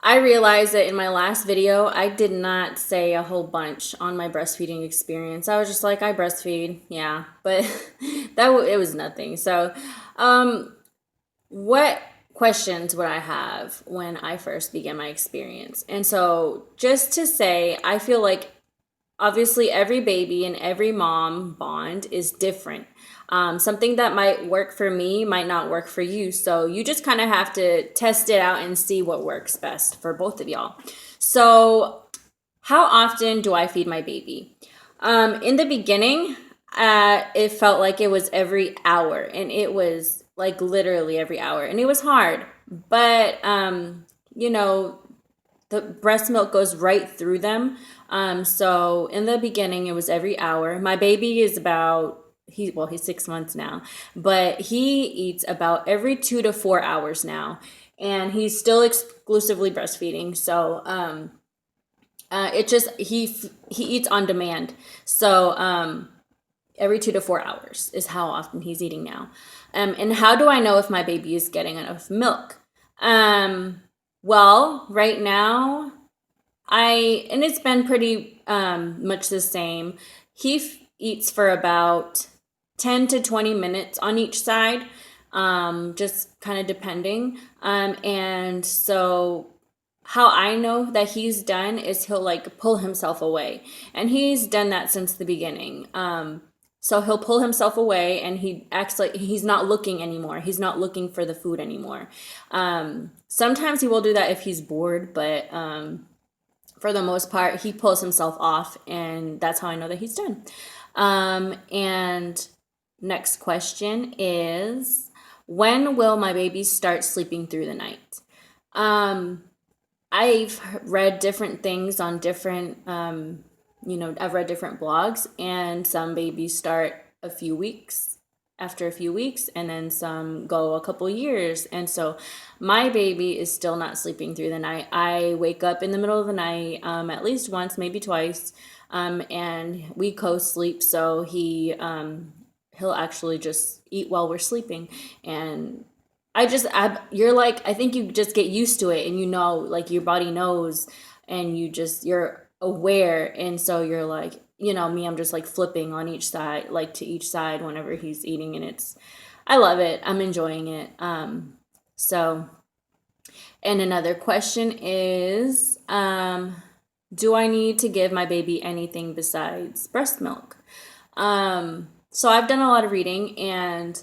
I realized that in my last video, I did not say a whole bunch on my breastfeeding experience. I was just like, I breastfeed, yeah, but it was nothing. So, um, what questions would I have when I first began my experience? And so, just to say, I feel like obviously every baby and every mom bond is different. Something that might work for me might not work for you. So you just kind of have to test it out and see what works best for both of y'all. So, how often do I feed my baby? In the beginning, it felt like it was every hour, and it was like literally every hour, and it was hard. But you know, the breast milk goes right through them. So in the beginning, it was every hour. My baby is about he's 6 months now, but he eats about every 2 to 4 hours now, and he's still exclusively breastfeeding. So it just he eats on demand. So every 2 to 4 hours is how often he's eating now. And how do I know if my baby is getting enough milk? Well, right now, and it's been pretty much the same. He eats for about 10 to 20 minutes on each side, just kind of depending. And so, how I know that he's done is he'll like pull himself away. And he's done that since the beginning. So he'll pull himself away and he acts like he's not looking anymore. He's not looking for the food anymore. Sometimes he will do that if he's bored, but for the most part, he pulls himself off, and that's how I know that he's done. And next question is, when will my baby start sleeping through the night? I've read different things on different, I've read different blogs, and some babies start after a few weeks, and then some go a couple years. And so my baby is still not sleeping through the night. I wake up in the middle of the night, at least once, maybe twice, and we co-sleep. So he'll actually just eat while we're sleeping, and you're like, I think you just get used to it, and like your body knows, and you're aware. And so you're like, me, I'm just like flipping on each side, like to each side whenever he's eating. And I love it. I'm enjoying it. So, and another question is, do I need to give my baby anything besides breast milk? So I've done a lot of reading, and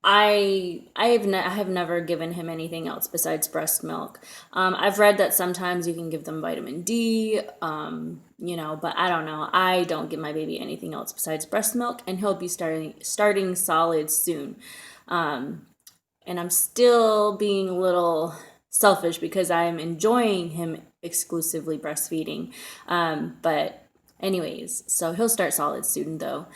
I have never given him anything else besides breast milk. I've read that sometimes you can give them vitamin D, but I don't know. I don't give my baby anything else besides breast milk, and he'll be starting solid soon. And I'm still being a little selfish because I'm enjoying him exclusively breastfeeding. But anyways, so he'll start solid soon though.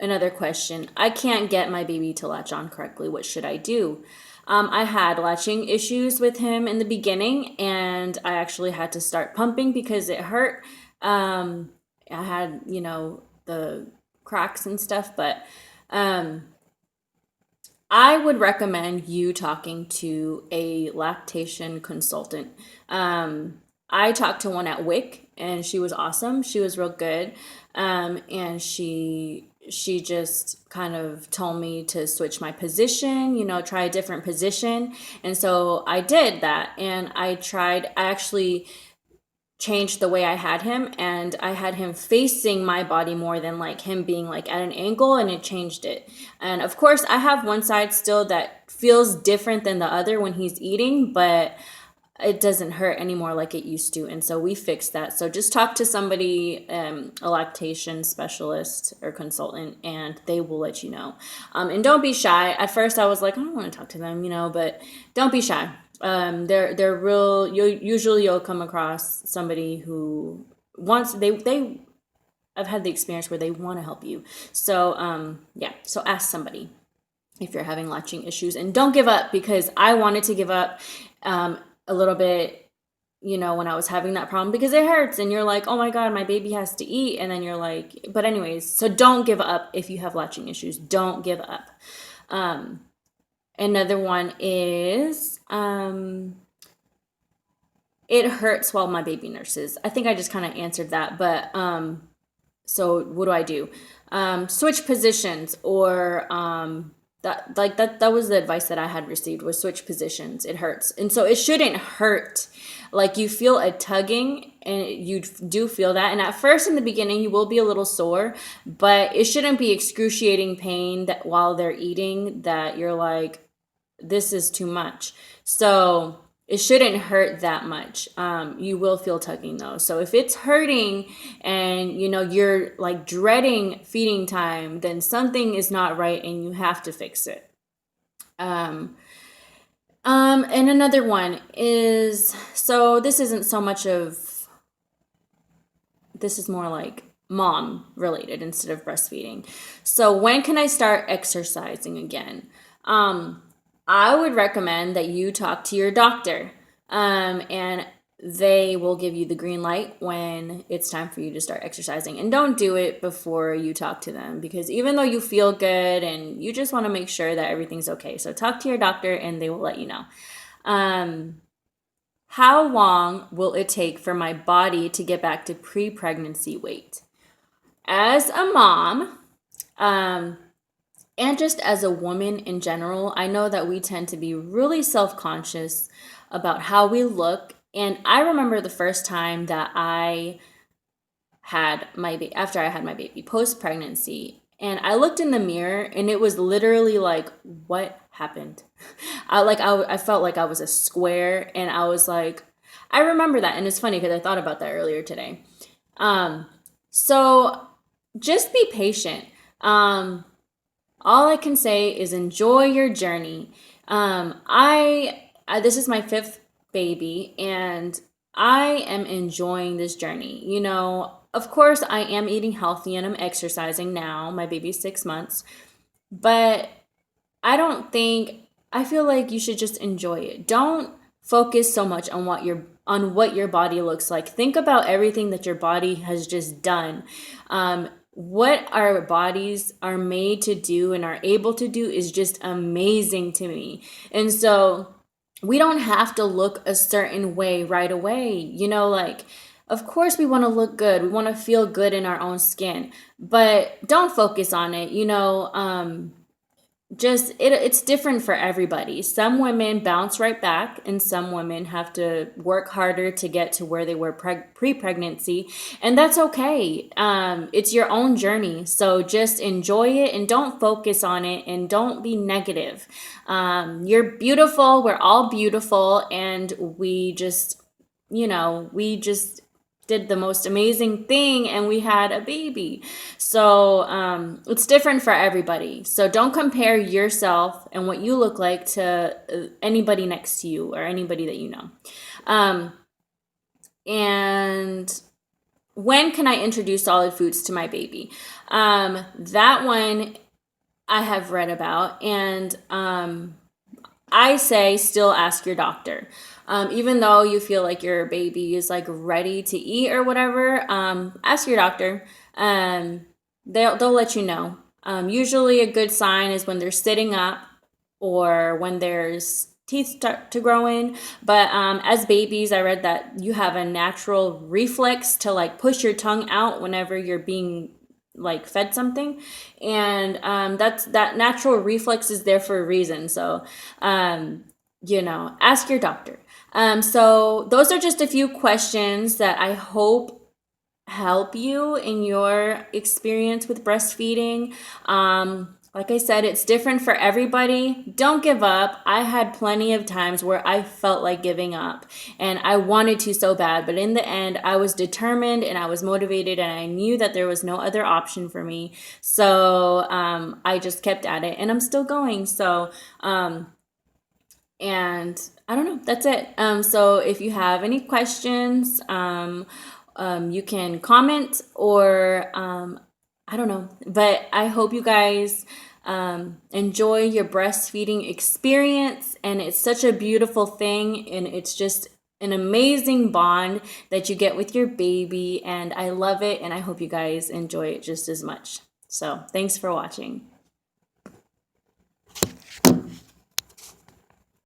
Another question. I can't get my baby to latch on correctly. What should I do? I had latching issues with him in the beginning, and I actually had to start pumping because it hurt. I had, the cracks and stuff, but I would recommend you talking to a lactation consultant. I talked to one at WIC, and she was awesome. She was real good. And she just kind of told me to switch my position, try a different position. And so I did that, and I actually changed the way I had him, and I had him facing my body more than like him being like at an angle, and it changed it. And of course, I have one side still that feels different than the other when he's eating, but it doesn't hurt anymore like it used to. And so we fixed that. So just talk to somebody, a lactation specialist or consultant, and they will let you know. And don't be shy. At first I was like, I don't want to talk to them, but don't be shy. They're real. You'll come across somebody who wants, I've had the experience where they want to help you. So, yeah, so ask somebody if you're having latching issues, and don't give up, because I wanted to give up, a little bit, when I was having that problem, because it hurts, and you're like, oh my God, my baby has to eat. And then you're like, but anyways, so don't give up if you have latching issues. Don't give up. Another one is, It hurts while my baby nurses. I think I just kind of answered that, but so what do I do? Switch positions, or that was the advice that I had received, was switch positions. It hurts. And so it shouldn't hurt. Like, you feel a tugging, and you do feel that. And at first, in the beginning, you will be a little sore, but it shouldn't be excruciating pain that while they're eating that you're like, this is too much. So it shouldn't hurt that much. You will feel tugging though. So if it's hurting and you're like dreading feeding time, then something is not right and you have to fix it. And another one is, so this isn't so much of, this is more like mom related instead of breastfeeding. So when can I start exercising again? I would recommend that you talk to your doctor, and they will give you the green light when it's time for you to start exercising. And don't do it before you talk to them, because even though you feel good and you just want to make sure that everything's okay. So talk to your doctor and they will let you know. How long will it take for my body to get back to pre-pregnancy weight? As a mom, and just as a woman in general, I know that we tend to be really self-conscious about how we look. And I remember the first time that I had my baby, after I had my baby, post-pregnancy, and I looked in the mirror and it was literally like, what happened? I felt like I was a square, and I was like, I remember that. And it's funny because I thought about that earlier today. So just be patient. All I can say is enjoy your journey. This is my 5th baby, and I am enjoying this journey. Of course, I am eating healthy and I'm exercising now. My baby's 6 months, but I feel like you should just enjoy it. Don't focus so much on what your body looks like. Think about everything that your body has just done. What our bodies are made to do and are able to do is just amazing to me. And so we don't have to look a certain way right away. Of course we want to look good. We want to feel good in our own skin, but don't focus on it. It's different for everybody. Some women bounce right back, and some women have to work harder to get to where they were pre-pregnancy, and that's okay. It's your own journey, so just enjoy it and don't focus on it, and don't be negative. You're beautiful. We're all beautiful, and we just did the most amazing thing, and we had a baby. So it's different for everybody. So don't compare yourself and what you look like to anybody next to you or anybody that you know. And when can I introduce solid foods to my baby? That one I have read about, and I say still ask your doctor. Even though you feel like your baby is like ready to eat or whatever, ask your doctor. They'll let you know. Usually a good sign is when they're sitting up or when there's teeth start to grow in. But as babies, I read that you have a natural reflex to like push your tongue out whenever you're being like fed something, and that natural reflex is there for a reason. So ask your doctor. So those are just a few questions that I hope help you in your experience with breastfeeding. Like I said, it's different for everybody. Don't give up. I had plenty of times where I felt like giving up, and I wanted to so bad, but in the end, I was determined and I was motivated, and I knew that there was no other option for me. So I just kept at it, and I'm still going. So and I don't know, that's it. So if you have any questions, you can comment, or I don't know, but I hope you guys enjoy your breastfeeding experience. And it's such a beautiful thing, and it's just an amazing bond that you get with your baby, and I love it, and I hope you guys enjoy it just as much. So thanks for watching.